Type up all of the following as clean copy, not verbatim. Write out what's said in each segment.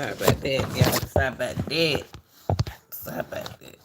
Sorry about that, y'all. Sorry about that. Sorry about that.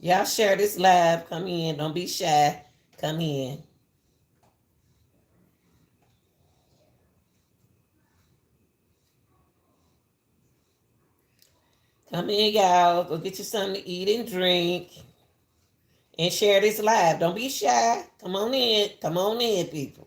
Y'all share this live. Come in. Don't be shy. Come in. Come in, y'all. Go get you something to eat and drink. And share this live. Don't be shy. Come on in. Come on in, people.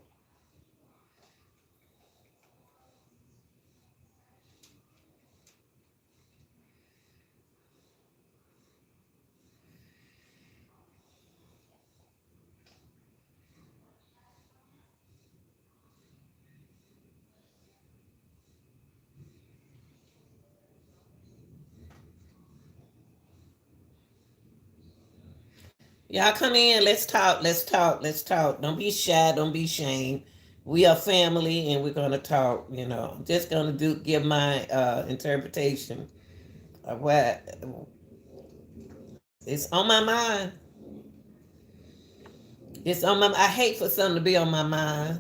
Y'all come in. Let's talk. Let's talk. Let's talk. Don't be shy. Don't be ashamed. We are family and we're gonna talk, I'm just gonna give my interpretation of what it's on my mind. It's on my I hate for something to be on my mind.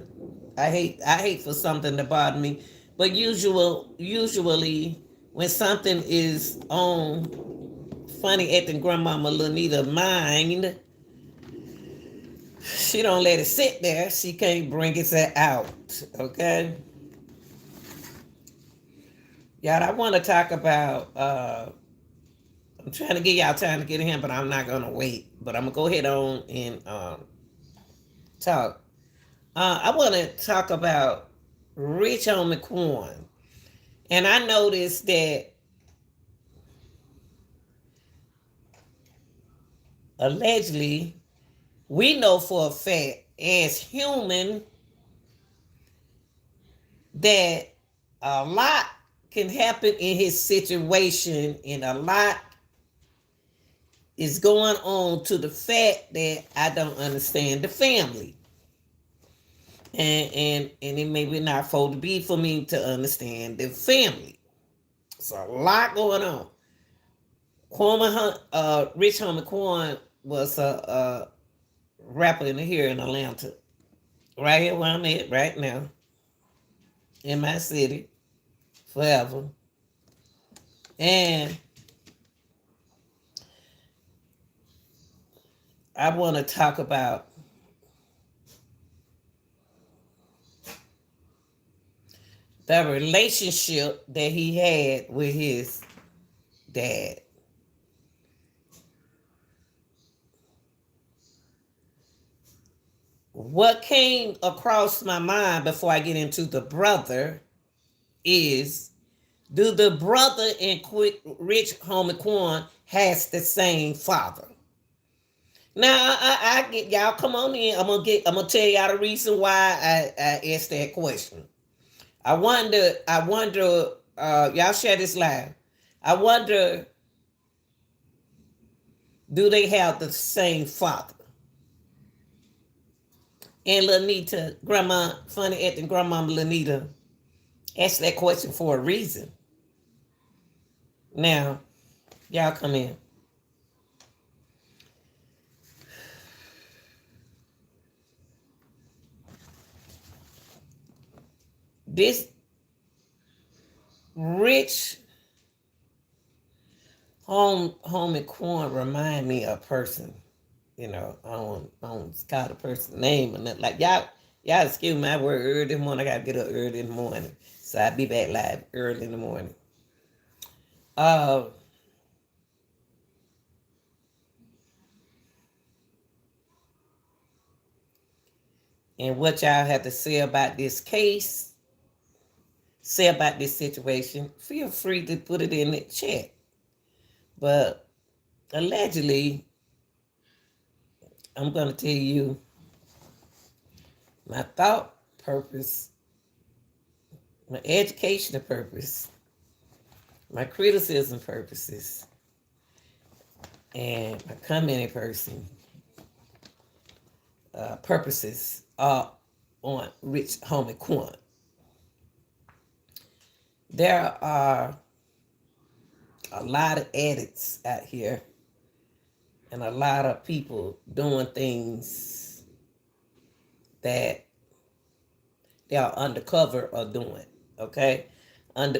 I hate for something to bother me. But usually when something is on funny acting grandmama Lanita mind, she don't let it sit there. She can't bring it out. Okay? Y'all, I want to talk about I'm trying to get y'all time to get in here, but I'm not gonna wait. But I'm gonna go ahead on and talk. I want to talk about Rich Homie Quan, and I noticed that allegedly, we know for a fact as human that a lot can happen in his situation, and a lot is going on to the fact that I don't understand the family. And it may be not supposed to be for me to understand the family. It's a lot going on. Rich Homie Quan was a rapper in here in Atlanta, right here where I'm at right now, in my city, forever. And I want to talk about the relationship that he had with his dad. What came across my mind before I get into the brother is, do the brother and Rich Homie Quan has the same father? Now I get y'all come on in. I'm gonna tell y'all the reason why I asked that question. I wonder y'all share this live. I wonder, do they have the same father? And Lanita, grandma, funny acting grandma Lanita, asked that question for a reason. Now, y'all come in. This rich homie Quan remind me of a person. I don't call the person name or nothing. Like y'all excuse me, I work early in the morning. I gotta get up early in the morning. So I'll be back live early in the morning. Uh and what y'all have to say about this case, say about this situation, feel free to put it in the chat. But allegedly, I'm gonna tell you my thought purpose my educational purpose, my criticism purposes, and my commenting person purposes are on Rich Homie Quan. There are a lot of addicts out here and a lot of people doing things that they are undercover or doing, okay?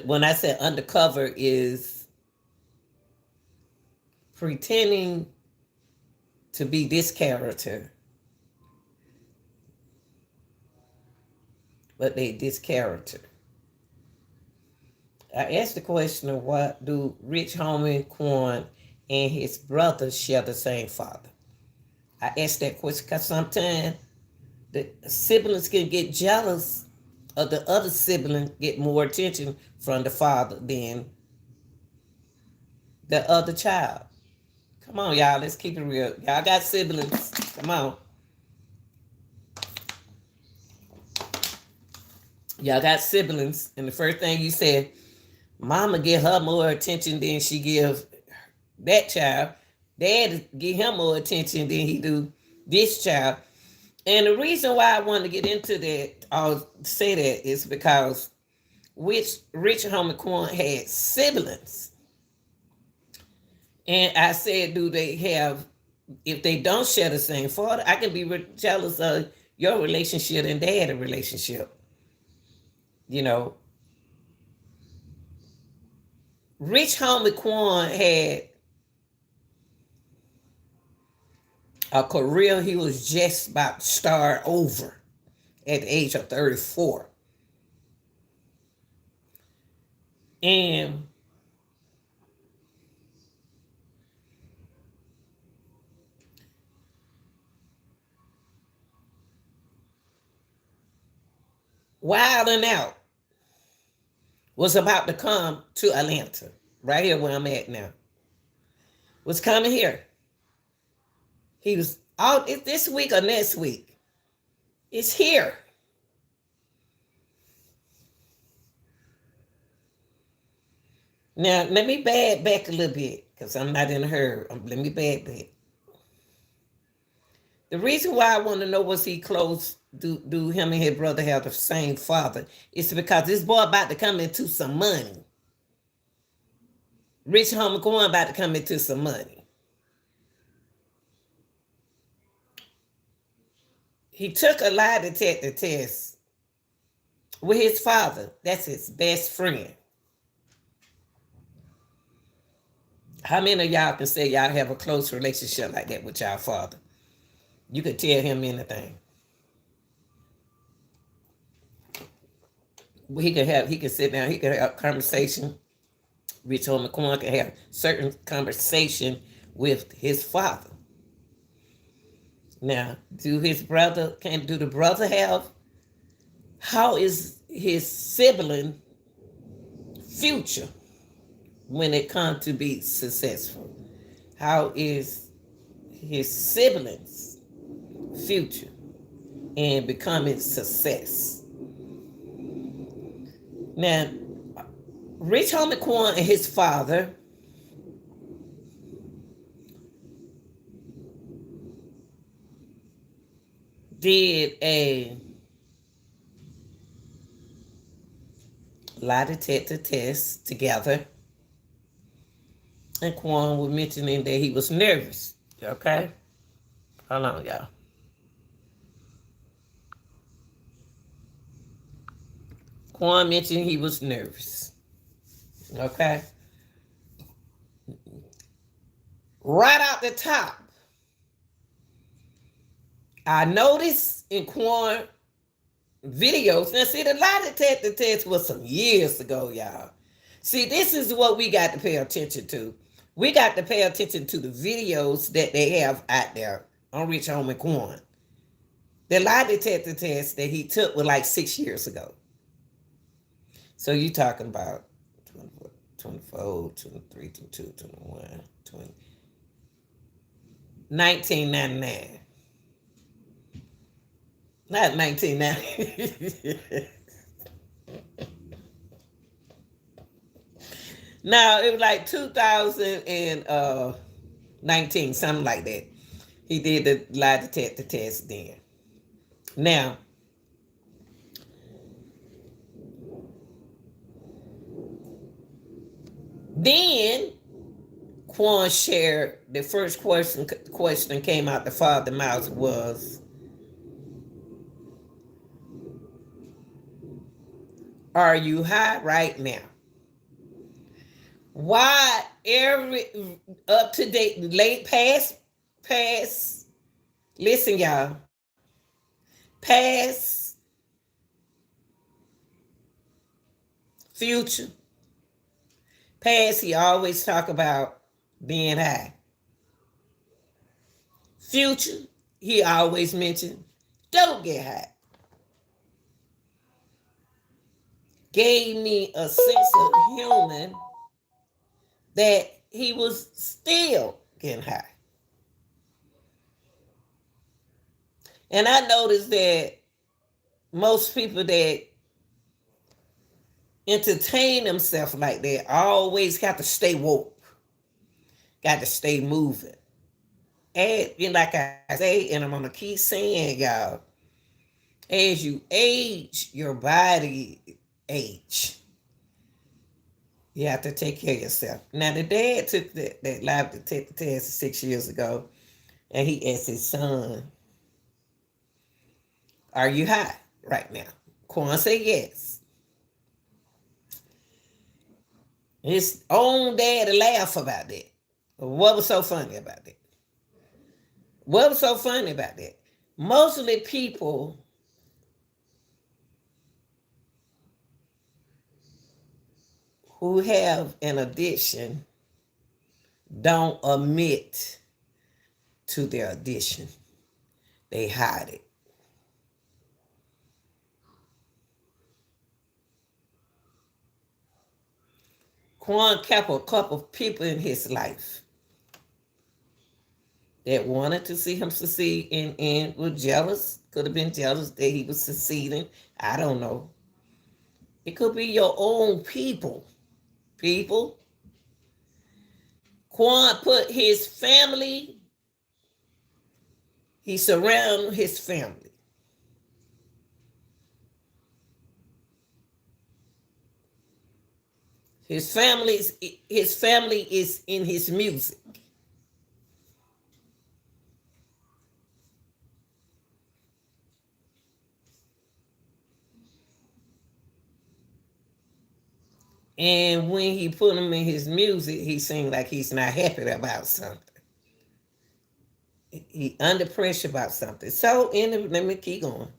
When I say undercover is pretending to be this character, but they this character. I asked the question of what do Rich Homie Quan and his brother share the same father? I asked that question because sometimes the siblings can get jealous of the other sibling, get more attention from the father than the other child. Come on, y'all, let's keep it real. Y'all got siblings. Come on. Y'all got siblings, and the first thing you said, mama give her more attention than she give that child. Dad give him more attention than he do this child. And the reason why I want to get into that, I'll say that, is because Rich Homie Quan had siblings. And I said, do they have, if they don't share the same father, I can be jealous of your relationship and dad's relationship. You know, Rich Homie Quan had a career he was just about to start over at the age of 34. And Wild and Out was about to come to Atlanta, right here where I'm at now. Was coming here. He was out this week or next week. It's here. Now, let me back a little bit because I'm not in a hurry. Let me back. The reason why I want to know was he close, do him and his brother have the same father, is because this boy about to come into some money. Rich Homie Quan about to come into some money. He took a lie detector test with his father. That's his best friend. How many of y'all can say y'all have a close relationship like that with y'all father? You could tell him anything. He could sit down, he could have a conversation. Rich Homie Quan could have certain conversation with his father. Now, do the brother have, how is his sibling future when it comes to be successful? How is his siblings future in becoming success? Now, Rich Homie Quan and his father did a lie detector test together. And Quan was mentioning that he was nervous. Okay? Hold on, y'all. Quan mentioned he was nervous. Okay? Right out the top, I noticed in Quan videos, now see, the lie detector test was some years ago, y'all. See, this is what we got to pay attention to. We got to pay attention to the videos that they have out there on Rich Homie Quan. The lie detector test that he took was like 6 years ago. So you talking about 24, 24, 23, 22, 21, 20, 1999. Not 1990. Now it was like 2019, something like that. He did the lie detector test then. Now, then Quan shared the first question came out the father's mouth was, "Are you high right now?" Why every up to date, late past, listen, y'all, past, future, past, he always talk about being high. Future, he always mentioned, don't get high. Gave me a sense of human that he was still getting high. And I noticed that most people that entertain themselves like that always have to stay woke, got to stay moving. And like I say, and I'm gonna keep saying, y'all, as you age, your body age. You have to take care of yourself. Now the dad took that lie detector test 6 years ago, and he asked his son, "Are you high right now?" Quan said yes. His own dad laughed about that. What was so funny about that? What was so funny about that? Mostly people who have an addiction don't admit to their addiction. They hide it. Quan kept a couple of people in his life that wanted to see him succeed and were jealous. Could have been jealous that he was succeeding. I don't know. It could be your own people. People. Quan put his family, he surrounded his family. His family is in his music. And when he put him in his music, he seemed like he's not happy about something. He under pressure about something. So let me keep going.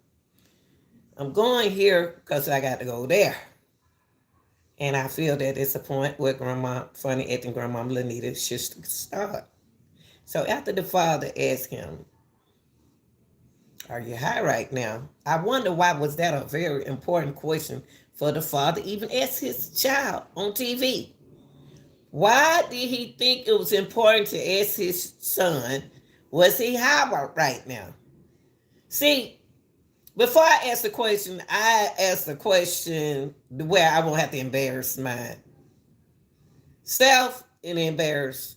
I'm going here because I got to go there. And I feel that it's a point where Grandma, funny acting Grandma Lanita should start. So after the father asked him, "Are you high right now?" I wonder why was that a very important question for the father, even ask his child on TV. Why did he think it was important to ask his son, was he high right now? See, before I ask the question, I ask the question where I won't have to embarrass myself and embarrass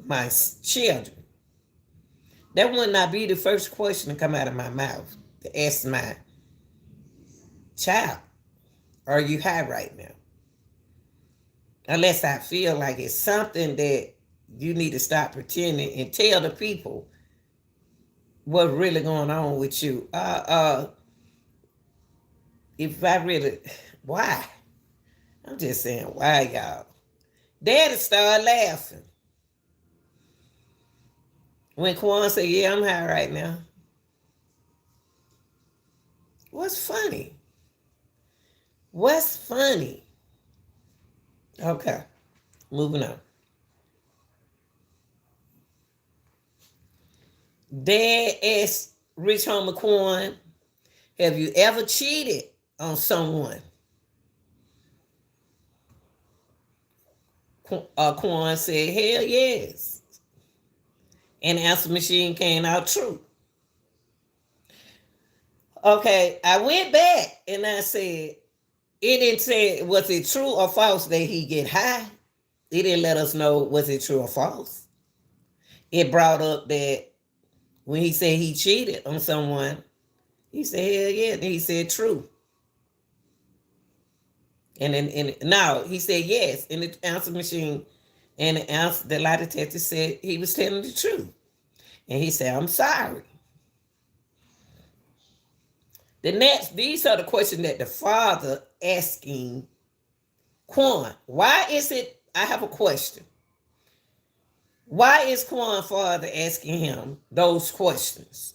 my children. That would not be the first question to come out of my mouth to ask my child, "Are you high right now?" Unless I feel like it's something that you need to stop pretending and tell the people what's really going on with you. If I really, why? I'm just saying, why, y'all? Daddy started laughing when Quan said, "Yeah, I'm high right now." What's funny? What's funny? Okay, moving on. Dad asked Rich Homie Quan, "Have you ever cheated on someone?" Quan said, "Hell yes." And the answer machine came out true. Okay, I went back and I said, it didn't say was it true or false that he get high. It didn't let us know was it true or false. It brought up that when he said he cheated on someone, he said, hell yeah. Then he said true. And then and now he said yes. And the answer machine and the lie detector said he was telling the truth. And he said, I'm sorry. These are the questions that the father asking Quan. Why is it, I have a question. Why is Quan father asking him those questions?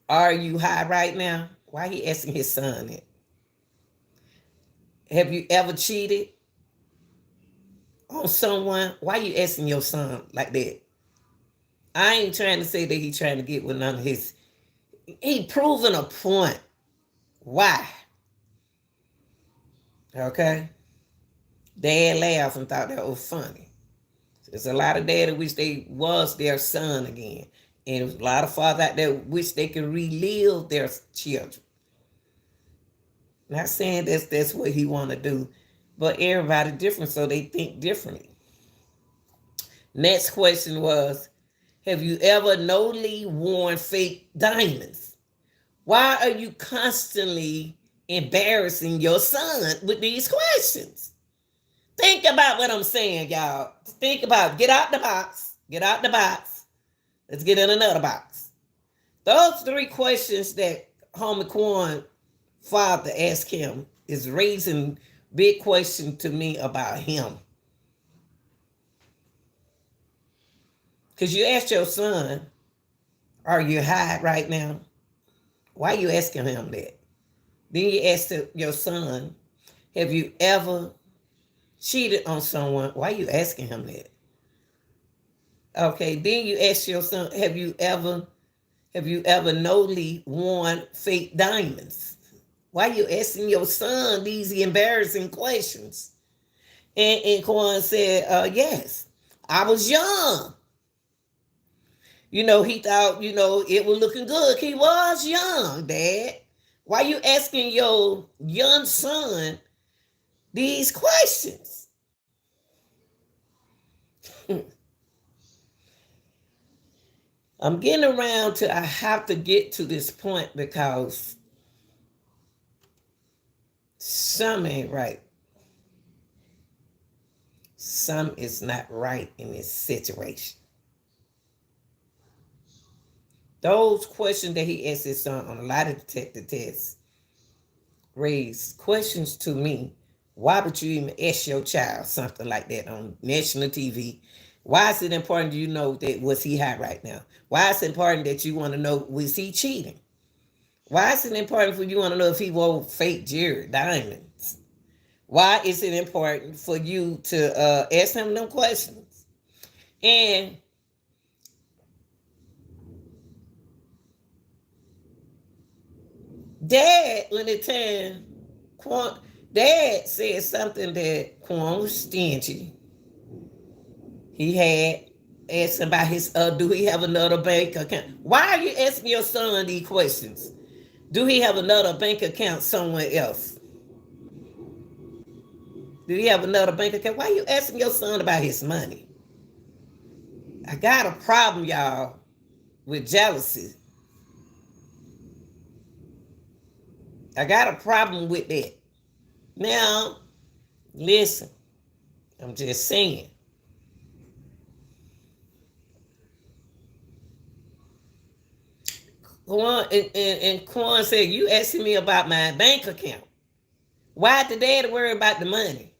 Are you high right now? Why he asking his son it? Have you ever cheated on someone? Why you asking your son like that? I ain't trying to say that he trying to get with none of his. He proving a point. Why? Okay. Dad laughed and thought that was funny. There's a lot of dad that wish they was their son again. And there's a lot of fathers out there wish they could relive their children. Not saying that's what he want to do, but everybody different, so they think differently. Next question was, have you ever knowingly worn fake diamonds? Why are you constantly embarrassing your son with these questions? Think about what I'm saying, y'all. Think about it. Get out the box. Get out the box. Let's get in another box. Those 3 questions that Homie Quan father asked him is raising big question to me about him. Because you asked your son, are you high right now? Why are you asking him that? Then you asked your son, have you ever cheated on someone? Why are you asking him that? Okay, then you ask your son, have you ever knowingly worn fake diamonds? Why are you asking your son these embarrassing questions? And Quan said, yes, I was young. He thought, it was looking good. He was young, Dad. Why you asking your young son these questions? I'm getting around to, I have to get to this point because some ain't right. Some is not right in this situation. Those questions that he asked his son on a lie detector test raised questions to me. Why would you even ask your child something like that on national TV? Why is it important you know that was he high right now? Why is it important that you want to know was he cheating? Why is it important for you want to know if he wore fake jewelry, diamonds? Why is it important for you to ask him them questions? And Dad, when it turned, Dad said something that Quan was stingy. He had asked about his, do he have another bank account? Why are you asking your son these questions? Do he have another bank account somewhere else? Do he have another bank account? Why are you asking your son about his money? I got a problem, y'all, with jealousy. I got a problem with that. Now, listen, I'm just saying. Quan, and Quan said, you asking me about my bank account. Why did Dad worry about the money?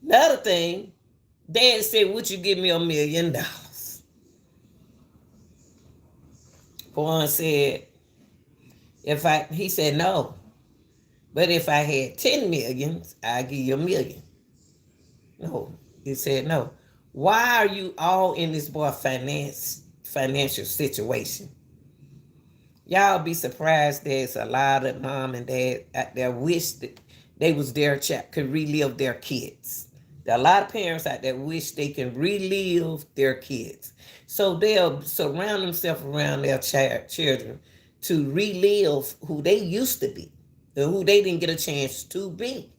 Another thing, Dad said, would you give me $1 million? Quan said, he said no. But if I had 10 million, I'd give you $1 million. No, he said no. Why are you all in this boy financial situation? Y'all be surprised there's a lot of mom and dad out there wish that they was their child, could relive their kids. There are a lot of parents out there wish they can relive their kids. So they'll surround themselves around their children to relive who they used to be. who they didn't get a chance to be.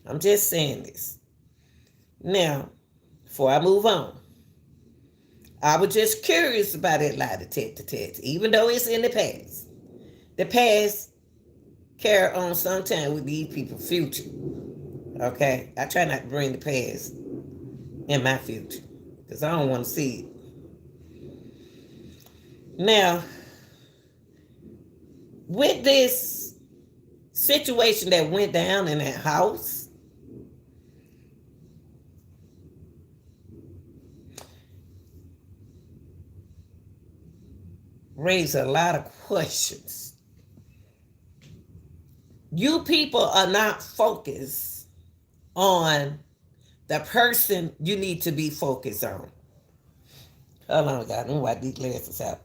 I'm just saying this. Now, before I move on, I was just curious about that lie detector test, even though it's in the past. The past carry on sometime with these people's future. Okay? I try not to bring the past in my future because I don't want to see it. Now, with this situation that went down in that house, raised a lot of questions. You people are not focused on the person you need to be focused on. Hold on, God. Let me wipe these glasses out.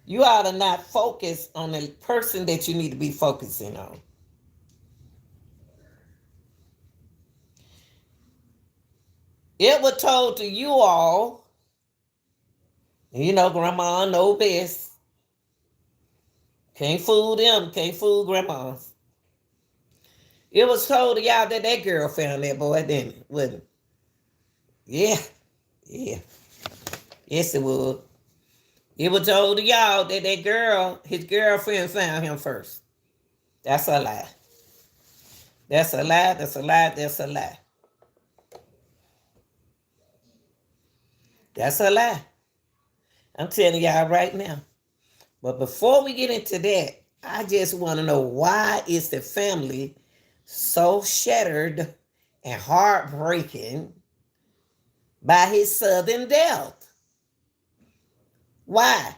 You ought to not focus on the person that you need to be focusing on. It was told to you all, you know, grandma know best. Can't fool them, can't fool grandmas. It was told to y'all that that girl found that boy, didn't it? Wasn't it? Yeah, yeah. Yes, it was. It was told to y'all that that girl, his girlfriend found him first. That's a lie. That's a lie, that's a lie, that's a lie. That's a lie. I'm telling y'all right now. But before we get into that, I just want to know, why is the family so shattered and heartbreaking by his sudden death? Why?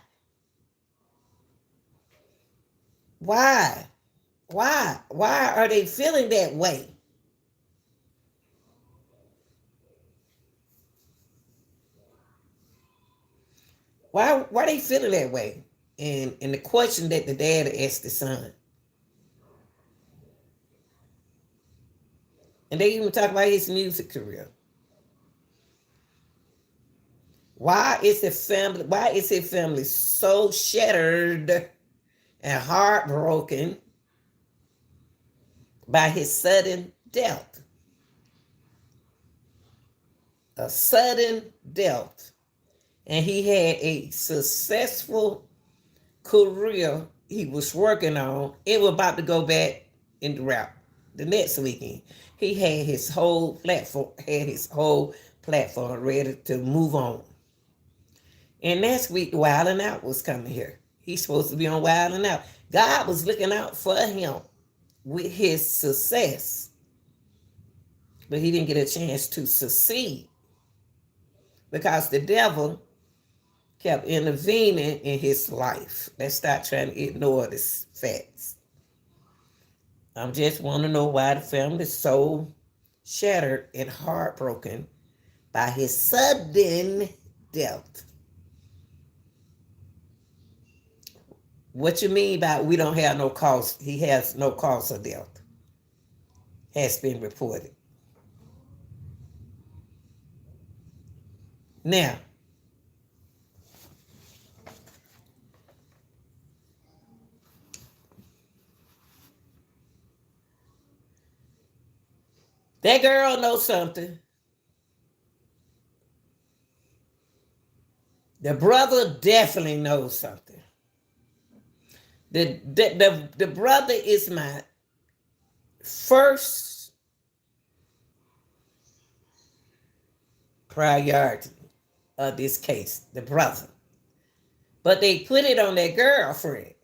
Why? Why are they feeling that way? Why are they feeling that way? And the question that the dad asked the son. And they even talk about his music career. Why is his family so shattered and heartbroken by his sudden death? A sudden death. And he had a successful career he was working on. It was about to go back in the route the next weekend. He had his whole platform, ready to move on. And next week, Wild 'N Out was coming here. He's supposed to be on Wild 'N Out. God was looking out for him with his success. But he didn't get a chance to succeed because the devil kept intervening in his life. Let's stop trying to ignore these facts. I just want to know why the family is so shattered and heartbroken by his sudden death. What you mean by we don't have no cause? He has no cause of death. Has been reported. Now, that girl knows something. The brother definitely knows something. The brother is my first priority of this case, the brother. But they put it on their girlfriend.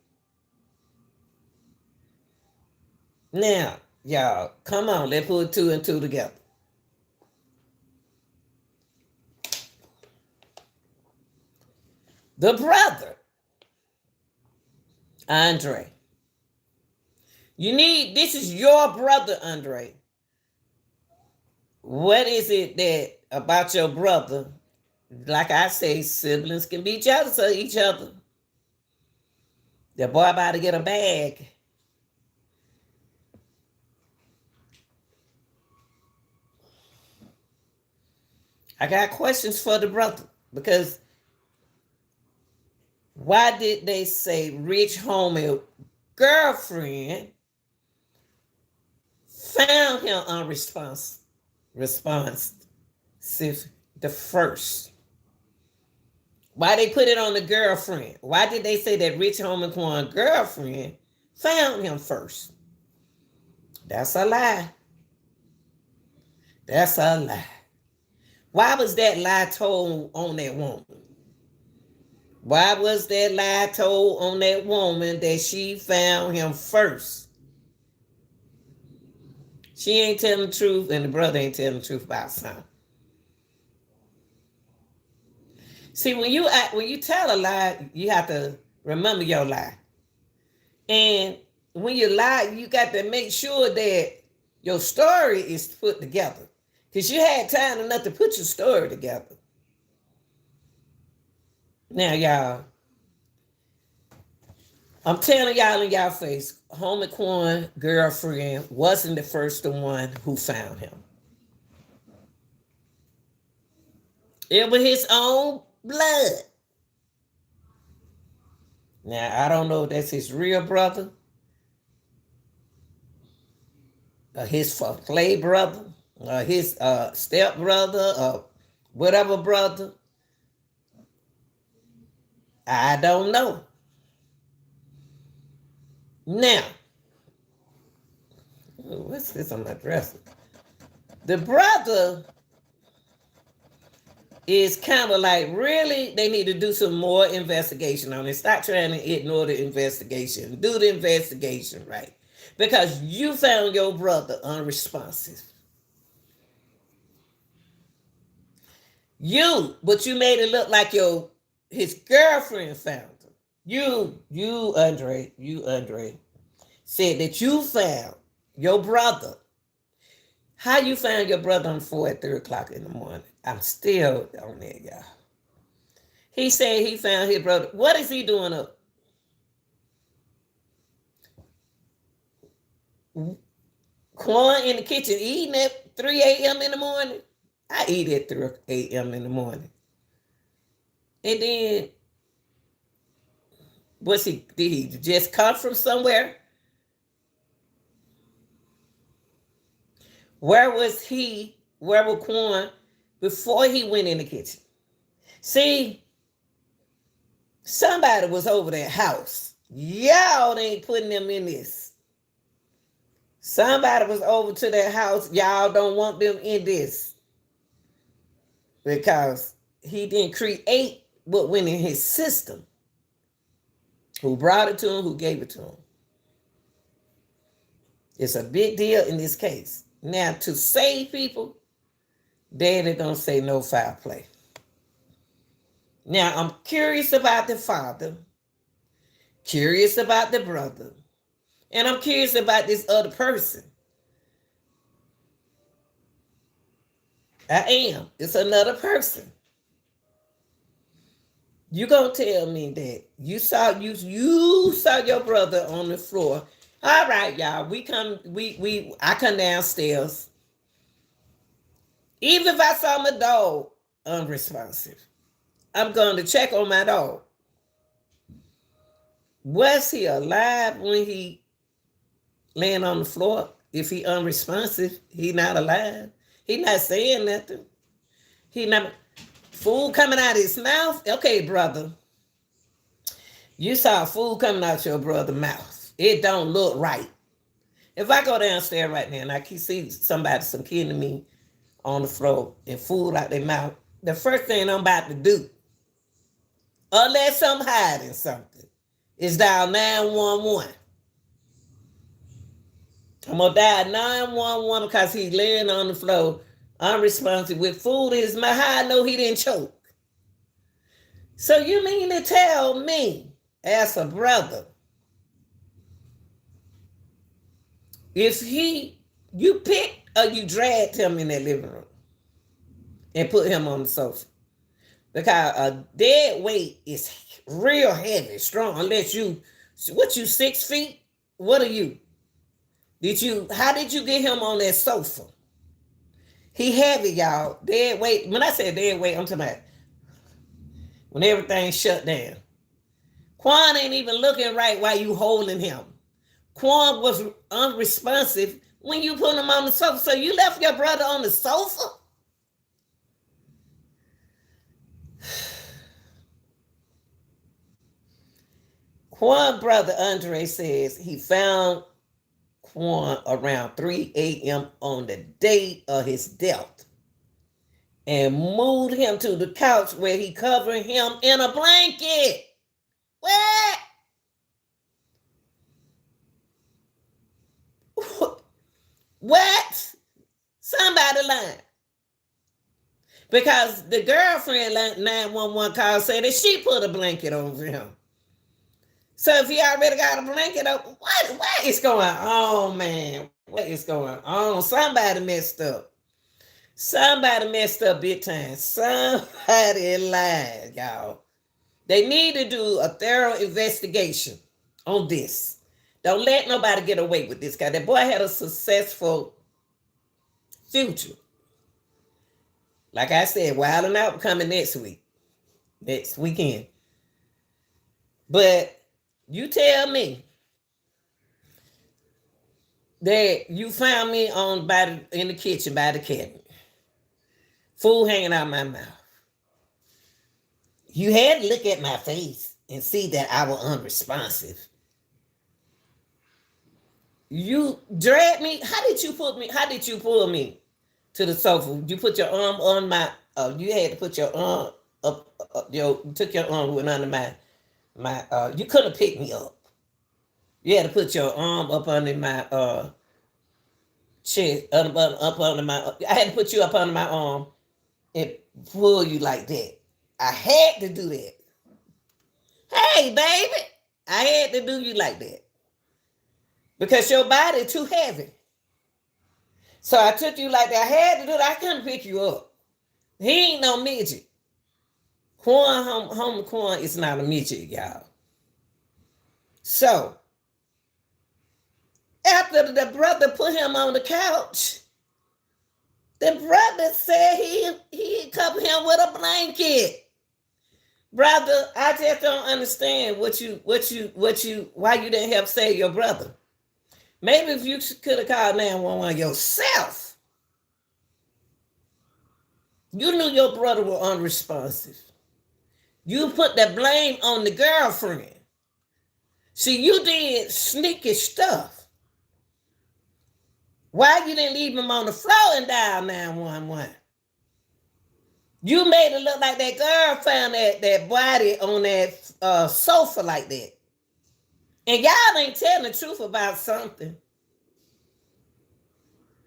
Now, y'all, come on, let's put 2 and 2 together. The brother, Andre. This is your brother, Andre. What is it that about your brother? Like I say, siblings can be jealous of each other. The boy about to get a bag. I got questions for the brother, because why did they say rich homie girlfriend found him responsive the first. Why they put it on the girlfriend? Why did they say that Rich Homie Quan girlfriend found him first? That's a lie. That's a lie. Why was that lie told on that woman? Why was that lie told on that woman that she found him first? She ain't telling the truth, and the brother ain't telling the truth about something. See, when you tell a lie, you have to remember your lie. And when you lie, you got to make sure that your story is put together. Because you had time enough to put your story together. Now, y'all, I'm telling y'all in y'all face, Homie Quan girlfriend wasn't the first one who found him. It was his own blood. Now, I don't know if that's his real brother, or his play brother, or his step brother, or whatever brother. I don't know. Now, what's this on my dresser? The brother is kind of like, really, they need to do some more investigation on it. Stop trying to ignore the investigation. Do the investigation right. Because you found your brother unresponsive. But you made it look like his girlfriend found him. You, Andre, said that you found your brother. How you found your brother on 4 at 3 o'clock in the morning? I'm still on there, y'all. He said he found his brother. What is he doing up? Quan in the kitchen eating at 3 a.m. in the morning? I eat at 3 a.m. in the morning. And then, did he just come from somewhere? Where was Quan before he went in the kitchen? See, somebody was over that house. Y'all ain't putting them in this. Somebody was over to that house. Y'all don't want them in this. Because he didn't create what went in his system. Who brought it to him, who gave it to him. It's a big deal in this case. Now, to save people, Daddy don't say no foul play. Now, I'm curious about the father, curious about the brother, and I'm curious about this other person. I am. It's another person. You gonna tell me that you saw your brother on the floor. All right, y'all. I come downstairs. Even if I saw my dog unresponsive, I'm going to check on my dog. Was he alive when he laying on the floor? If he unresponsive, he not alive. He not saying nothing. He not food coming out of his mouth. Okay, brother. You saw food coming out your brother's mouth. It don't look right. If I go downstairs right now and I can see somebody, some kid to me on the floor and food out their mouth, the first thing I'm about to do, unless I'm hiding something, is dial 911. I'm going to dial 911 because he's laying on the floor unresponsive with food in his mouth. How I know he didn't choke? So you mean to tell me, as a brother, if you picked or you dragged him in that living room and put him on the sofa? Because a dead weight is real heavy, strong, unless you 6 feet? What are you? How did you get him on that sofa? He heavy, y'all. Dead weight. When I say dead weight, I'm talking about when everything shut down. Quan ain't even looking right while you holding him. Quan was unresponsive when you put him on the sofa. So you left your brother on the sofa? Quan brother Andre says he found Quan around 3 a.m. on the day of his death and moved him to the couch where he covered him in a blanket. What? What? Somebody lying. Because the girlfriend 911 call said that she put a blanket over him. So if he already got a blanket over, what is going on, man? What is going on? Somebody messed up. Somebody messed up big time. Somebody lied, y'all. They need to do a thorough investigation on this. Don't let nobody get away with this guy. That boy had a successful future. Like I said, Wild and Out coming next weekend. But you tell me that you found me in the kitchen by the cabinet, food hanging out my mouth. You had to look at my face and see that I was unresponsive. You dragged me. How did you pull me to the sofa? You put your arm on my. You had to put your arm up. You took your arm went under my. You couldn't pick me up. You had to put your arm up under my chest, up under my. I had to put you up under my arm and pull you like that. I had to do that. Hey, baby, I had to do you like that because your body too heavy. So I took you like that. I had to do that. I couldn't pick you up. He ain't no midget. Quan is not a midget, y'all. So after the brother put him on the couch, the brother said he covered him with a blanket. Brother, I just don't understand why you didn't help save your brother. Maybe if you could have called 911 yourself. You knew your brother was unresponsive. You put the blame on the girlfriend. See, you did sneaky stuff. Why you didn't leave him on the floor and dial 911? You made it look like that girl found that body on that sofa like that. And y'all ain't telling the truth about something.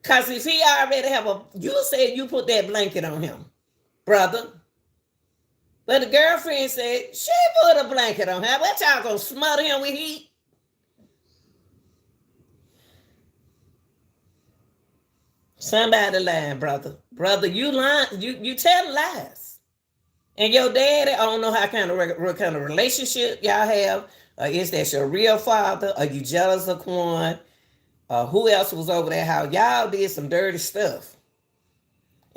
Because if he already you said you put that blanket on him, brother. But the girlfriend said she put a blanket on him. What y'all gonna smother him with heat? Somebody lying, brother. Brother, you lying. You tell lies. And your daddy, I don't know what kind of relationship y'all have. Is that your real father? Are you jealous of Quan? Who else was over there? How y'all did some dirty stuff.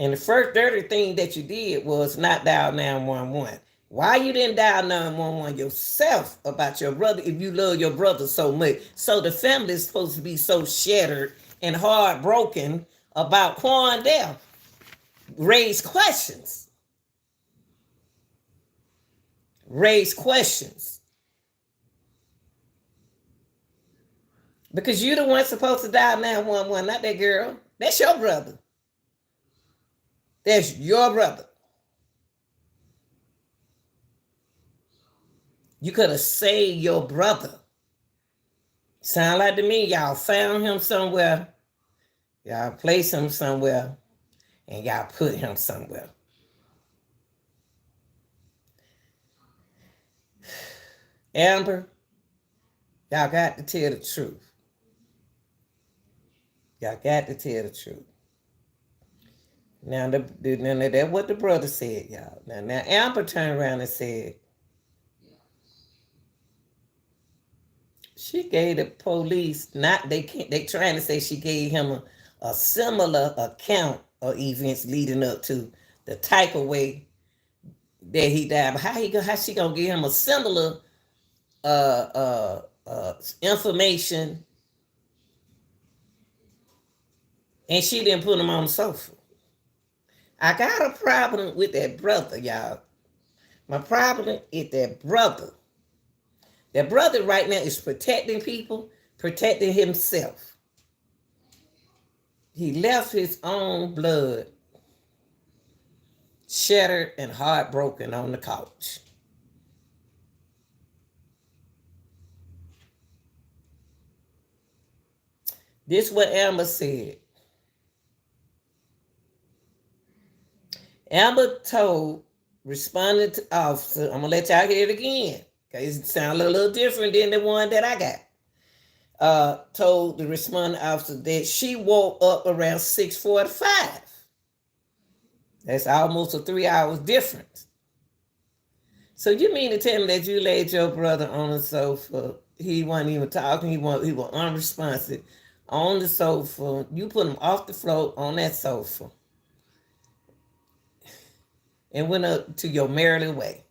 And the first dirty thing that you did was not dial 911. Why you didn't dial 911 yourself about your brother if you love your brother so much? So the family is supposed to be so shattered and heartbroken about Quan death. Raise questions. Raise questions. Because you the one supposed to dial 911, not that girl. That's your brother. That's your brother. You could have saved your brother. Sound like to me, y'all found him somewhere. Y'all placed him somewhere. And y'all put him somewhere. Amber, y'all got to tell the truth. Y'all got to tell the truth. Now, that's what the brother said, y'all. Now Amber turned around and said, she gave the police, they trying to say she gave him a similar account of events leading up to the type of way that he died. But how she gonna give him a similar information and she didn't put him on the sofa. I got a problem with that brother, y'all. My problem is that brother. That brother right now is protecting people, protecting himself. He left his own blood shattered and heartbroken on the couch. This is what Amber said. Amber told responding to officer, I'm gonna let y'all hear it again, because it sounds a little different than the one that I got. Told the responding officer that she woke up around 6:45. That's almost a 3 hours difference. So you mean to tell me that you laid your brother on the sofa? He wasn't even talking. He was unresponsive on the sofa. You put him off the floor on that sofa and went up to your merry way.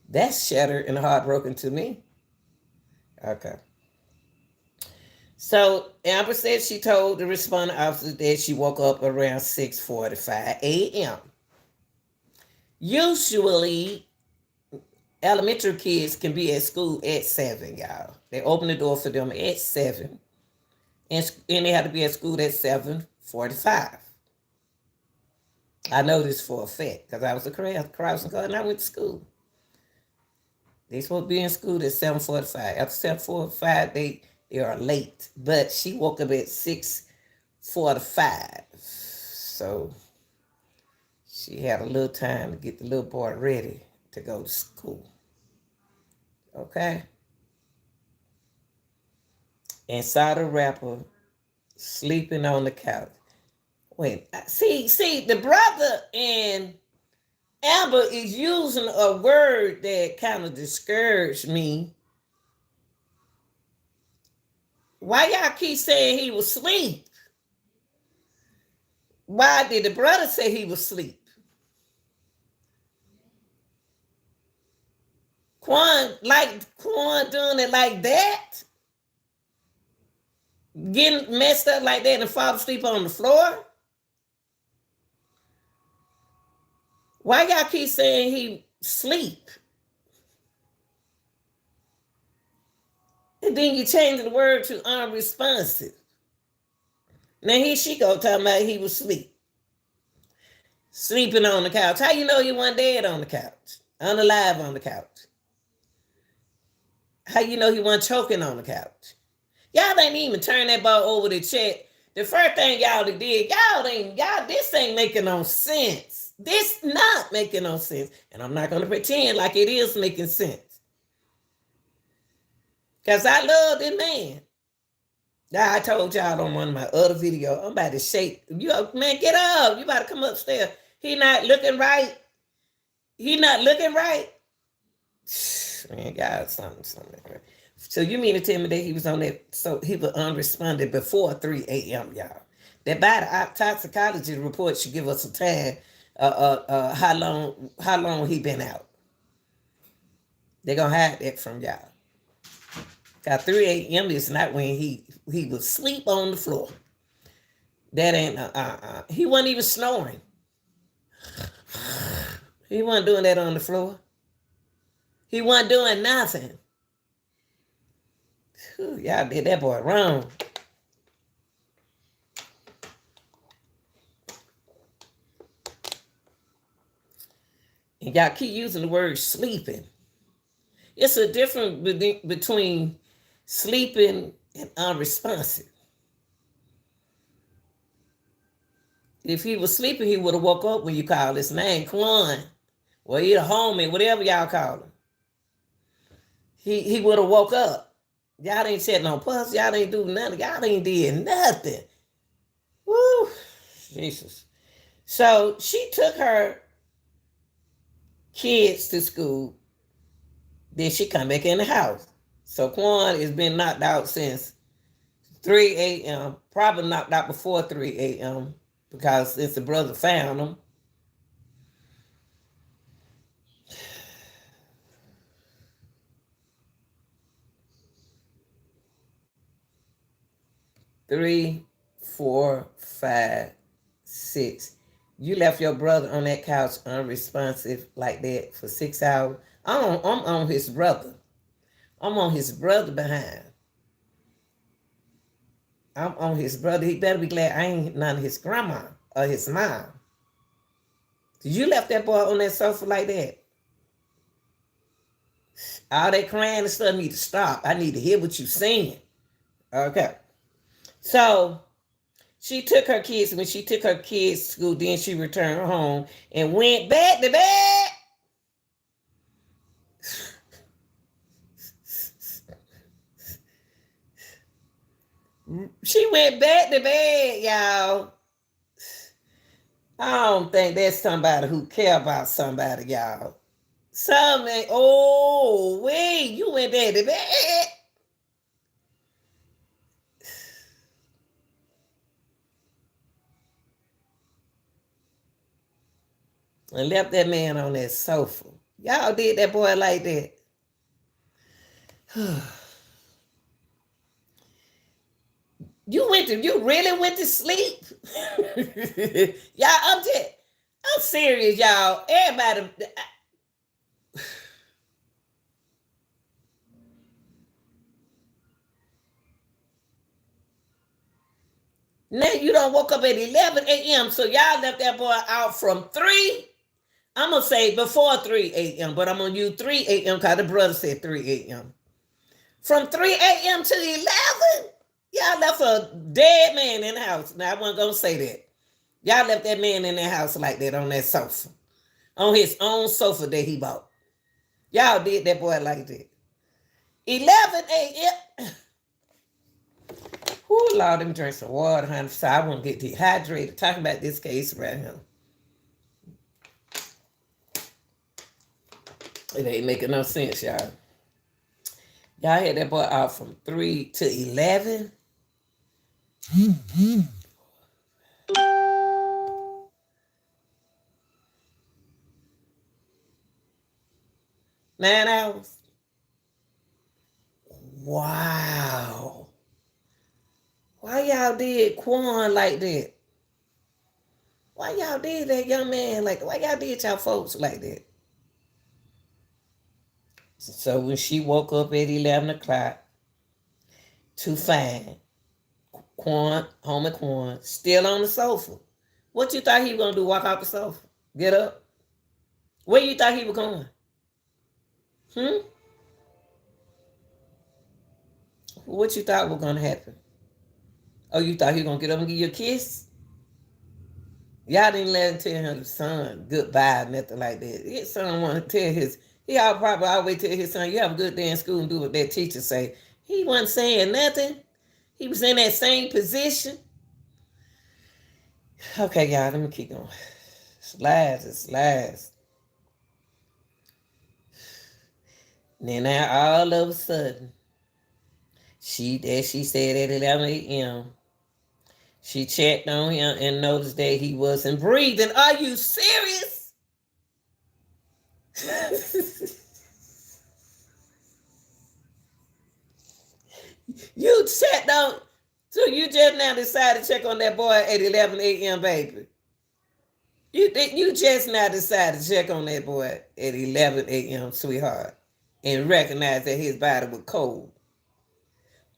That's shattered and heartbroken to me. Okay. So Amber said she told the responding officer that she woke up around 6:45 a.m. Usually, elementary kids can be at school at 7, y'all. They open the door for them at 7, and they have to be at school at 7:45. I know this for a fact because I was a crossing guard and I went to school. They supposed to be in school at 7:45. After 7:45, they are late. But she woke up at 6:45. So she had a little time to get the little boy ready to go to school. Okay? And saw the rapper sleeping on the couch. Wait, see, the brother and Amber is using a word that kind of discouraged me. Why y'all keep saying he was asleep? Why did the brother say he was asleep? Quan doing it like that? Getting messed up like that and fall asleep on the floor? Why y'all keep saying he sleep? And then you change the word to unresponsive. Now here she go talking about he was asleep. Sleeping on the couch. How you know he wasn't dead on the couch? Unalive on the couch? How you know he wasn't choking on the couch? Y'all ain't even turn that ball over to check. The first thing y'all did, this ain't making no sense. This not making no sense. And I'm not going to pretend like it is making sense. Because I love this man. Now, I told y'all on one of my other videos, I'm about to shake. Man, get up. You about to come upstairs. He not looking right. Man, God, something. So you mean to tell me that he was on that, so he was unresponded before 3 a.m., y'all? That by the toxicology report should give us a time, how long he been out. They're going to hide that from y'all. Got 3 a.m. is not when he was asleep on the floor. That ain't, he wasn't even snoring. He wasn't doing that on the floor. He wasn't doing nothing. Whew, y'all did that boy wrong. And y'all keep using the word sleeping. It's a difference between sleeping and unresponsive. If he was sleeping, he would have woke up when you called his name, Quan. Well, he a homie, whatever y'all call him. He would have woke up. Y'all ain't said no puss. Y'all ain't do nothing. Y'all ain't did nothing. Woo, Jesus. So she took her kids to school. Then she come back in the house. So Quan has been knocked out since 3 a.m. Probably knocked out before 3 a.m. because since the brother found him. 3, 4, 5, 6. You left your brother on that couch unresponsive like that for 6 hours. I'm on his brother. I'm on his brother behind. I'm on his brother. He better be glad I ain't none of his grandma or his mom. You left that boy on that sofa like that. All that crying and stuff need to stop. I need to hear what you're saying. Okay. So she took her kids. When she took her kids to school, then she returned home and went back to bed. She went back to bed, y'all. I don't think that's somebody who care about somebody, y'all. Something, oh, wait, you went back to bed. And left that man on that sofa. Y'all did that boy like that. You really went to sleep? Y'all, I'm serious, y'all. Everybody. Now you don't woke up at 11 a.m. So y'all left that boy out from 3. I'm going to say before 3 a.m. But I'm going to use 3 a.m. because the brother said 3 a.m. From 3 a.m. to 11, y'all left a dead man in the house. Now, I wasn't going to say that. Y'all left that man in the house like that on that sofa. On his own sofa that he bought. Y'all did that boy like that. 11 a.m. Ooh, Lord, let me drink some water, honey, so I won't get dehydrated. Talking about this case right here. It ain't making no sense, y'all. Y'all had that boy out from 3 to 11. 9 hours. Wow. Why y'all did Quan like that? Why y'all did that young man like that? Why y'all did y'all folks like that? So when she woke up at 11 o'clock to find Quan, homie Quan, still on the sofa. What you thought he was going to do, walk off the sofa? Get up? Where you thought he was going? What you thought was going to happen? Oh, you thought he was going to get up and give you a kiss? Y'all didn't let him tell his son goodbye, nothing like that. His son want to tell he probably always tell his son, you have a good day in school and do what that teacher say. He wasn't saying nothing. He was in that same position. Okay, y'all, let me keep going. Slides. Then now all of a sudden, she said at 11 a.m., she checked on him and noticed that he wasn't breathing. Are you serious? You checked on, so you just now decided to check on that boy at 11 a.m., baby. You just now decided to check on that boy at 11 a.m., sweetheart, and recognize that his body was cold.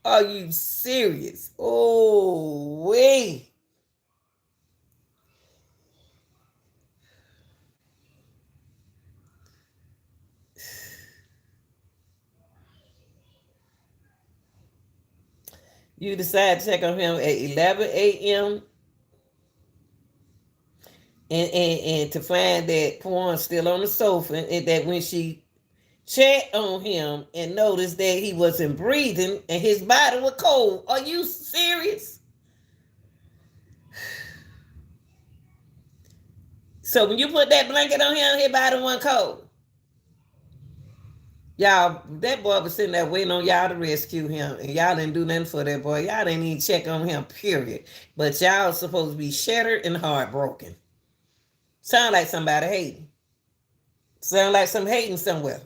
Are you serious? Oh, wait. You decided to check on him at 11 a.m. And to find that Quan's still on the sofa, and that when she checked on him and noticed that he wasn't breathing and his body was cold. Are you serious? So when you put that blanket on him, his body wasn't cold. Y'all, that boy was sitting there waiting on y'all to rescue him, and y'all didn't do nothing for that boy. Y'all didn't even check on him, period. But y'all supposed to be shattered and heartbroken. Sound like somebody hating. Sound like some hating somewhere.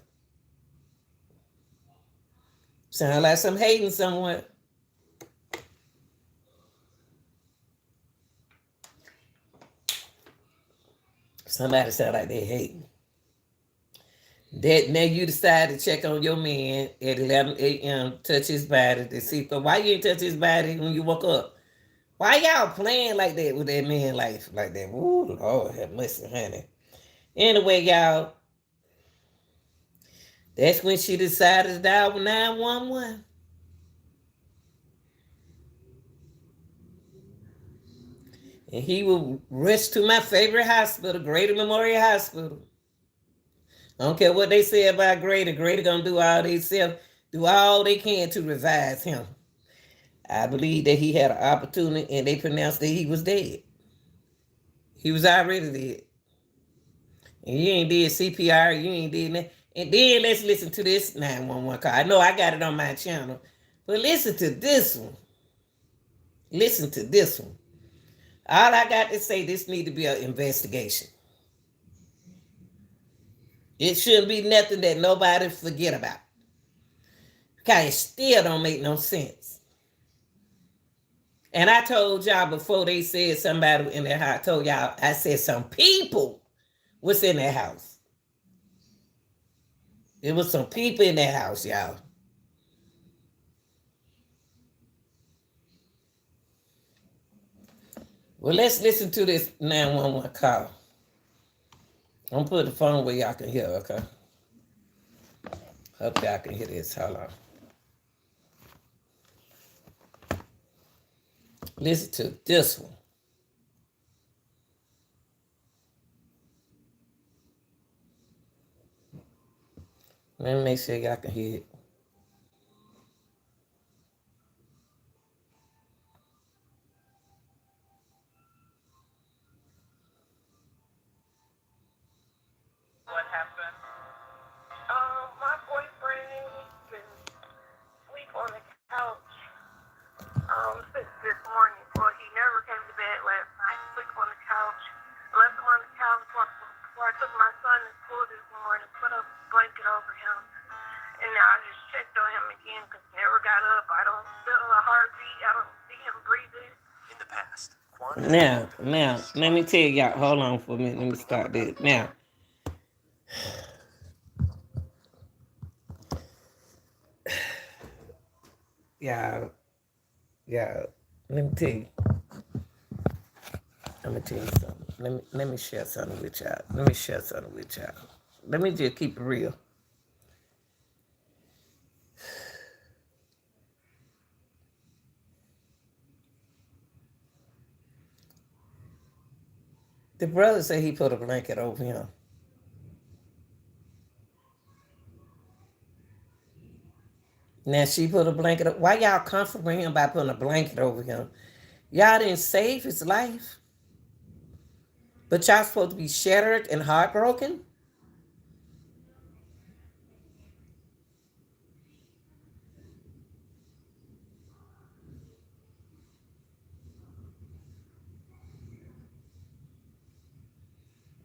Sound like some hating somewhere. Somebody sound like they hating. That now you decide to check on your man at 11 a.m., touch his body to see. But why you ain't touch his body when you woke up? Why y'all playing like that with that man life like that? Ooh, Lord have mercy, honey. Anyway, y'all, that's when she decided to dial 911. And he will rush to my favorite hospital, Greater Memorial Hospital. I don't care what they say about Greater. Greater gonna do all they can to revive him. I believe that he had an opportunity and they pronounced that he was dead. He was already dead. And you ain't did CPR, you ain't did nothing. And then let's listen to this 911 call. I know I got it on my channel, but listen to this one. Listen to this one. All I got to say, this need to be an investigation. It shouldn't be nothing that nobody forget about. Because it still don't make no sense. And I told y'all before they said somebody in their house, I told y'all, I said some people was in their house. It was some people in their house, y'all. Well, let's listen to this 911 call. I'm gonna put the phone where y'all can hear, okay? Hope y'all can hear this. Hold on. Listen to this one. Let me make sure y'all can hear it. What happened? My boyfriend been sleep on the couch since this morning. Well, he never came to bed last night. Sleep on the couch. Left him on the couch before I took my son to school this morning. Put a blanket over him. And now I just checked on him again because he never got up. I don't feel a heartbeat. I don't see him breathing. In the past, Quan. Now, let me tell y'all. Hold on for a minute. Let me start this. Now, y'all, let me tell you. I'm gonna tell you something. Let me share something with y'all. Let me just keep it real. The brother said he put a blanket over him. Now she put a blanket up. Why y'all comforting him by putting a blanket over him? Y'all didn't save his life. But y'all supposed to be shattered and heartbroken?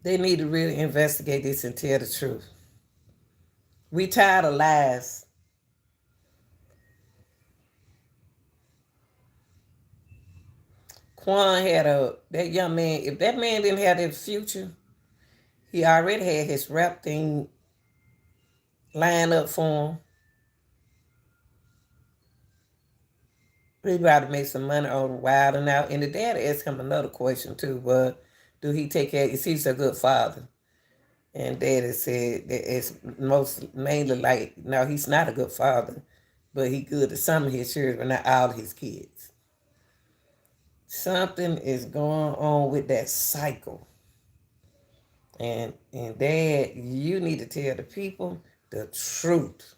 They need to really investigate this and tell the truth. We tired of lies. Quan had that young man, if that man didn't have that future, he already had his rap thing lined up for him. He about to make some money on Wild and Out. And the dad asked him another question too, but do he take care? Is he a good father? And daddy said that it's mainly like, no, he's not a good father, but he good to some of his children, but not all his kids. Something is going on with that cycle. And dad, you need to tell the people the truth.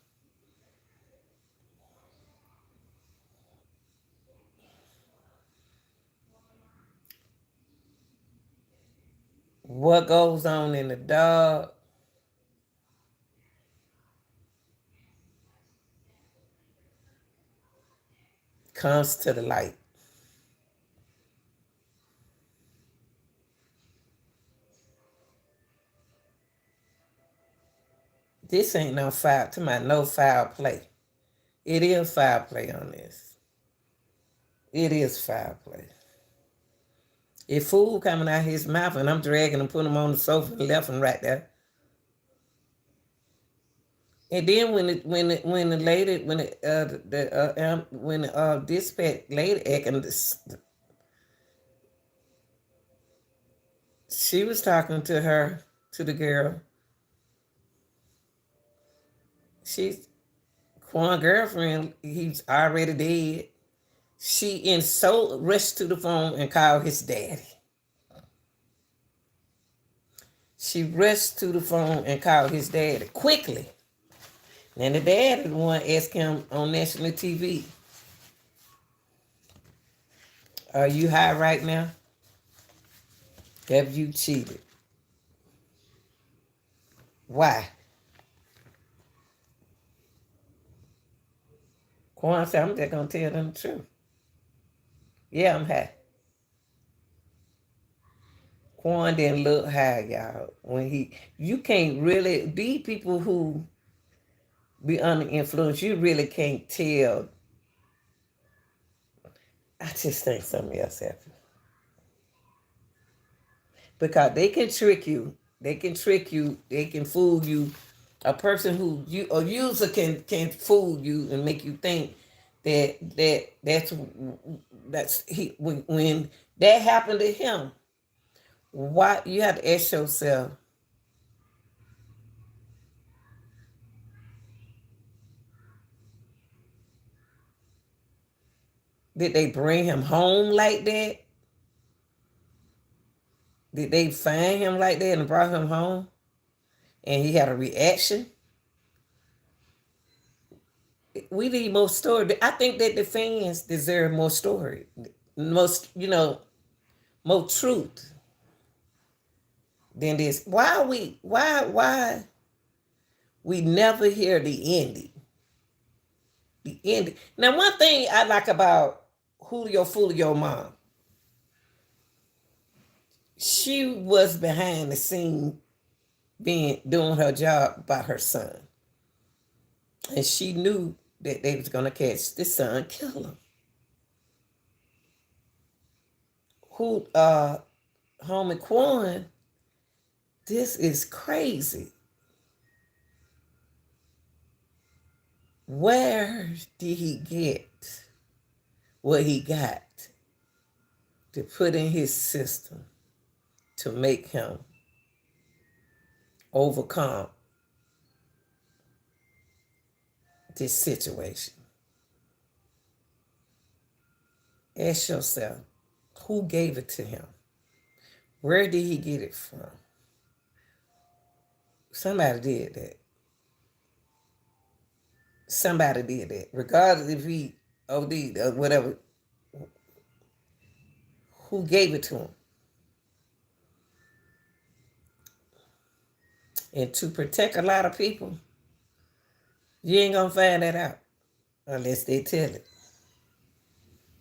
What goes on in the dark comes to the light. This ain't no foul, to my no foul play. It is foul play on this. It is foul play. If food coming out his mouth and I'm dragging him, putting him on the sofa, left and right there. And then when the lady when the dispatch lady acting she was talking to her, to the girl. She's Quan girlfriend. He's already dead. She rushed to the phone and called his daddy. She rushed to the phone and called his daddy quickly. And the daddy the one asked him on national TV, "Are you high right now? Have you cheated? Why?" Quan said, "I'm just gonna tell them the truth. Yeah, I'm high." Quan didn't look high, y'all. You can't really, these people who be under influence, you really can't tell. I just think something else happened. Because they can trick you. They can trick you. They can fool you. A person a user can fool you and make you think that's he when that happened to him. Why you have to ask yourself, did they bring him home like that? Did they find him like that and brought him home? And he had a reaction? We need more story. I think that the fans deserve more story. More truth than this. Why we never hear the ending? The ending. Now, one thing I like about Julio Fulio mom, she was behind the scene doing her job by her son. And she knew that they was gonna catch the son, kill him. Homie Quan, this is crazy. Where did he get what he got to put in his system to make him overcome this situation? Ask yourself, who gave it to him? Where did he get it from? Somebody did that. Somebody did that. Regardless if he OD'd or whatever, who gave it to him? And to protect a lot of people, you ain't gonna find that out unless they tell it.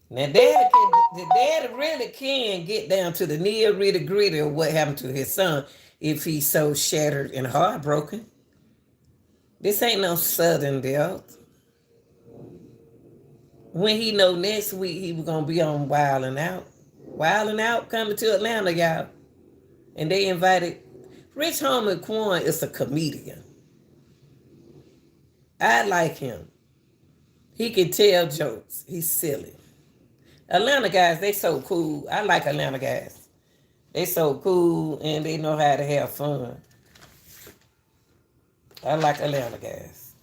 Now, the daddy really can get down to the nitty gritty of what happened to his son if he's so shattered and heartbroken. This ain't no Southern death. When he know next week he was gonna be on Wild and Out. Wild and Out coming to Atlanta, y'all. And they invited Rich Homie Quan is a comedian. I like him. He can tell jokes. He's silly. Atlanta guys, they so cool. I like Atlanta guys. They so cool and they know how to have fun. I like Atlanta guys.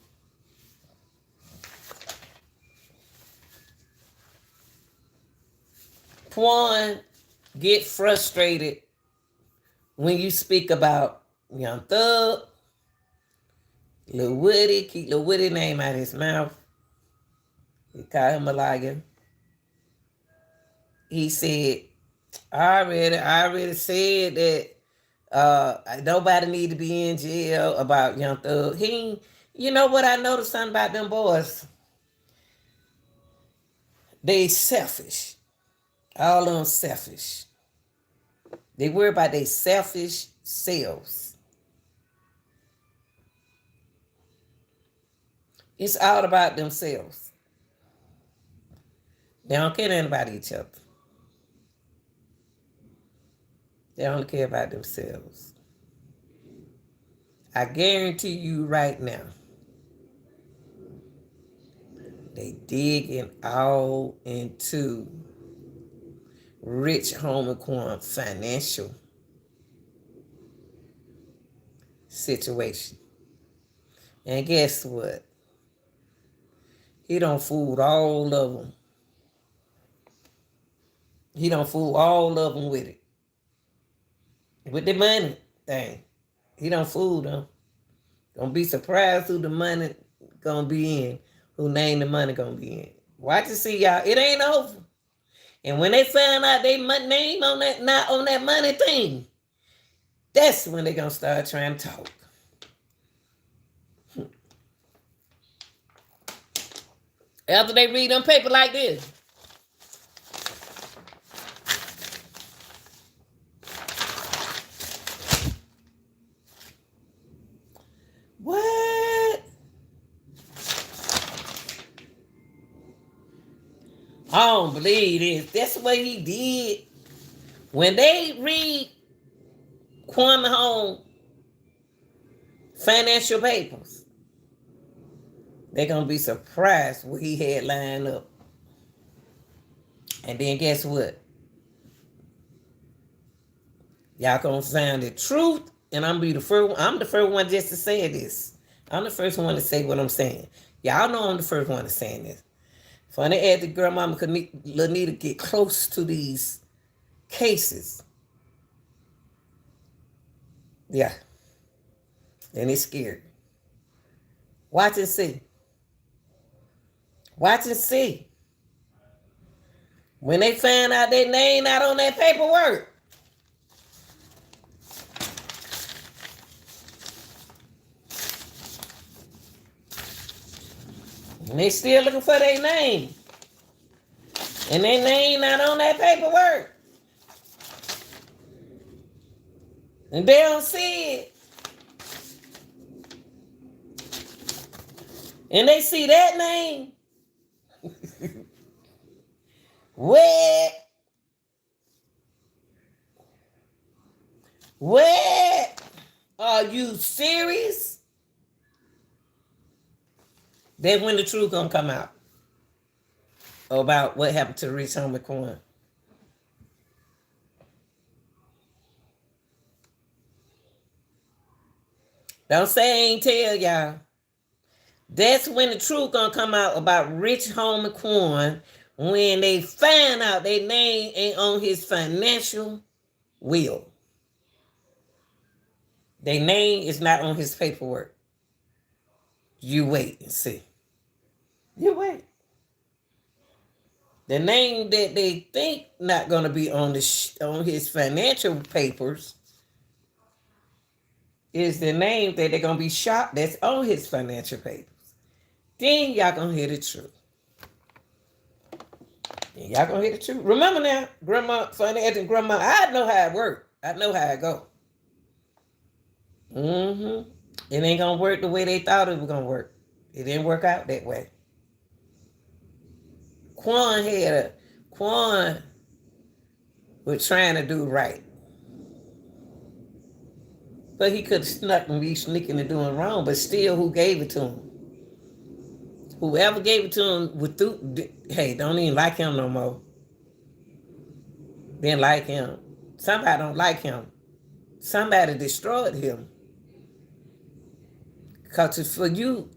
Quan get frustrated when you speak about Young Thug, Lil Woody, keep Lil Woody name out of his mouth. He called him a liar. He said, I already said that nobody need to be in jail about Young Thug. You know what I noticed something about them boys? They selfish. All of them selfish. They worry about their selfish selves. It's all about themselves. They don't care nothing about each other. They only care about themselves. I guarantee you right now, they digging all into Rich Homie Quan financial situation. And guess what? He done fooled all of them. He done fooled all of them with it. With the money thing. He done fooled them. Don't be surprised who the money gonna be in. Who name the money gonna be in. Watch and see, y'all. It ain't over. And when they find out they name on that, not on that money thing, that's when they gonna start trying to talk. After they read them paper like this. What? I don't believe this. That's what he did. When they read Quan Home financial papers, they're going to be surprised what he had lined up. And then guess what? Y'all going to find the truth, and I'm the first one just to say this. I'm the first one to say what I'm saying. Y'all know I'm the first one to say this. For they add the grandmama Lanita get close to these cases. Yeah. And it's scary. Watch and see. Watch and see. When they find out their name not on that paperwork. And they still looking for their name. And their name not on that paperwork. And they don't see it. And they see that name. Where are you serious? Then when the truth gonna come out about what happened to Rich Homie Quan. Don't say I ain't tell y'all. That's when the truth gonna come out about Rich Homie Quan, when they find out their name ain't on his financial will. Their name is not on his paperwork. You wait and see. You wait. The name that they think not gonna be on on his financial papers is the name that they're gonna be shocked that's on his financial papers. Then y'all gonna hear the truth. Then y'all gonna hear the truth. Remember now, grandma, funny as grandma, I know how it work. I know how it go. It ain't gonna work the way they thought it was gonna work. It didn't work out that way. Quan was trying to do right. But he could have snuck and be sneaking and doing wrong, but still, who gave it to him? Whoever gave it to him hey, don't even like him no more. Didn't like him. Somebody don't like him. Somebody destroyed him. Because for you,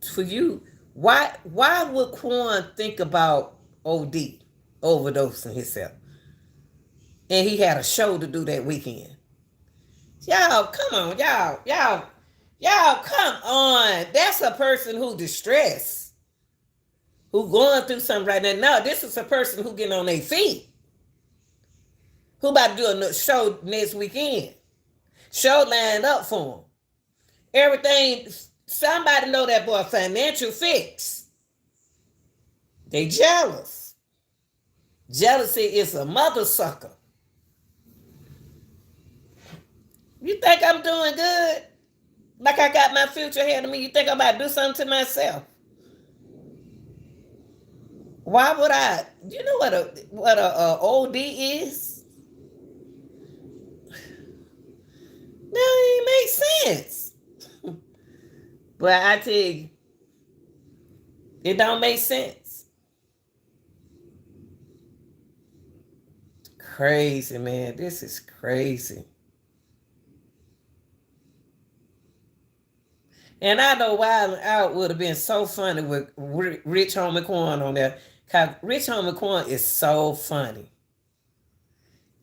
why would Quan think about overdosing himself? And he had a show to do that weekend. Y'all, come on, y'all, come on. That's a person who distressed, who going through something right now. No, this is a person who getting on their feet, who about to do a show next weekend. Show lined up for him. Everything, somebody know that boy financial fix. They jealous. Jealousy is a mother sucker. You think I'm doing good? Like I got my future ahead of me? You think I'm about to do something to myself? Why would I? You know what a OD is? sense. But I tell you, it don't make sense. Crazy, man. This is crazy. And I know Wild 'N Out would have been so funny with Rich Homie Quan on there. Cause Rich Homie Quan is so funny.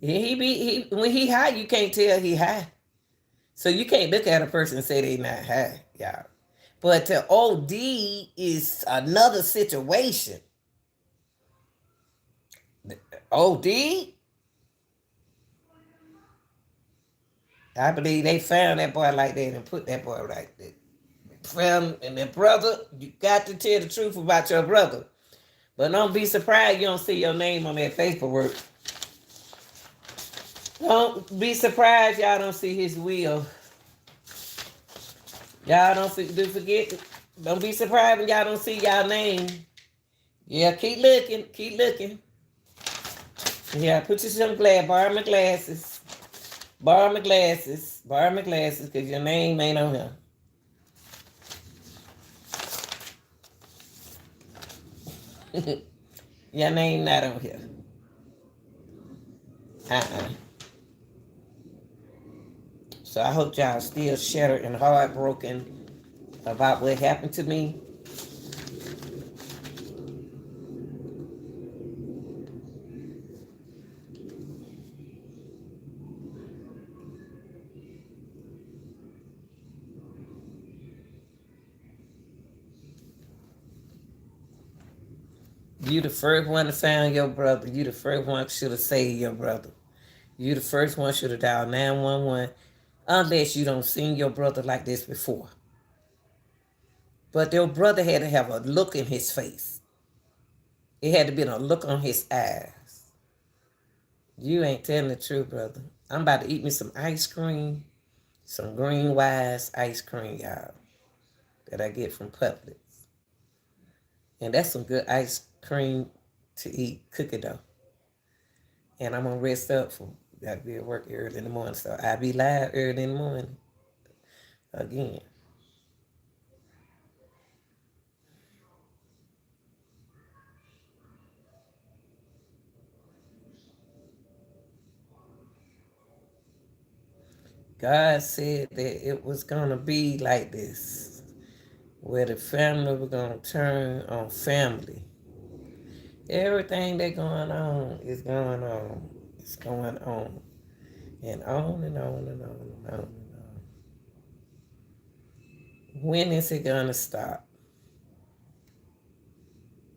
He when he high, you can't tell he high. So you can't look at a person and say they not high, y'all. But to OD is another situation. OD, I believe they found that boy like that and put that boy like that. Friend and their brother, you got to tell the truth about your brother. But don't be surprised you don't see your name on that paperwork. Don't be surprised y'all don't see his will. Y'all don't forget. Don't be surprised when y'all don't see y'all name. Yeah, keep looking. Keep looking. Yeah, put you some glass. Borrow my glasses. Borrow my glasses. Borrow my glasses because your name ain't on here. Your name not on here. So I hope y'all still shattered and heartbroken about what happened to me. You the first one to find your brother. You the first one should have saved your brother. You the first one should have dialed 911 unless you don't seen your brother like this before. But your brother had to have a look in his face. It had to be a look on his eyes. You ain't telling the truth, brother. I'm about to eat me some ice cream, some Green Wise ice cream, y'all, that I get from Publix. And that's some good ice cream to eat, cookie dough. And I'm gonna rest up for gotta be at work early in the morning. So I'll be live early in the morning again. God said that it was gonna be like this, where the family was gonna turn on family. Everything that's going on is going on. It's going on. And on and on and on and on and on. When is it gonna stop?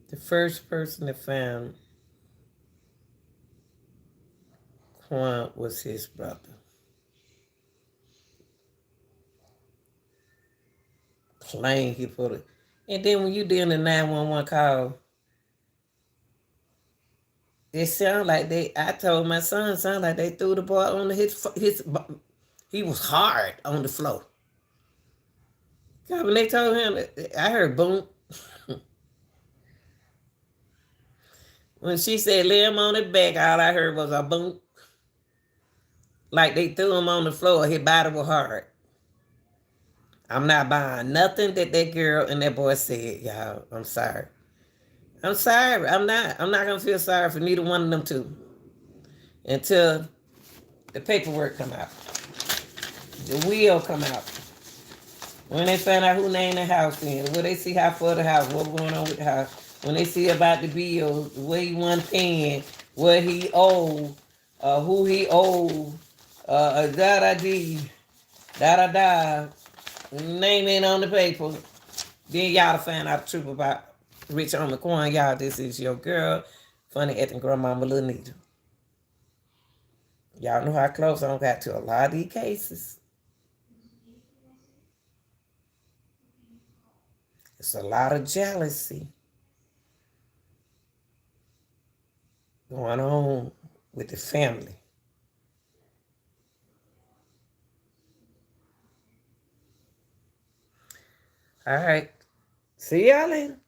The first person that found Quan was his brother. Claim he put it. And then when you did the 911 call, it sounded like I told my son, sounded like they threw the boy on he was hard on the floor. God, when they told him, I heard boom. When she said lay him on his back, all I heard was a boom. Like they threw him on the floor, his body was hard. I'm not buying nothing that girl and that boy said, y'all. I'm sorry. I'm sorry. I'm not gonna feel sorry for neither one of them two until the paperwork come out, the will come out. When they find out who named the house in, when they see how for the house, what's going on with the house, when they see about the bills, where he won paying, what he owed, who he owed, da, name ain't on the paper. Then y'all find out the truth about Rich Homie Quan. Y'all, this is your girl, funny acting grandmama Lil Nita. Y'all know how close I got to a lot of these cases. It's a lot of jealousy going on with the family. All right. See y'all later.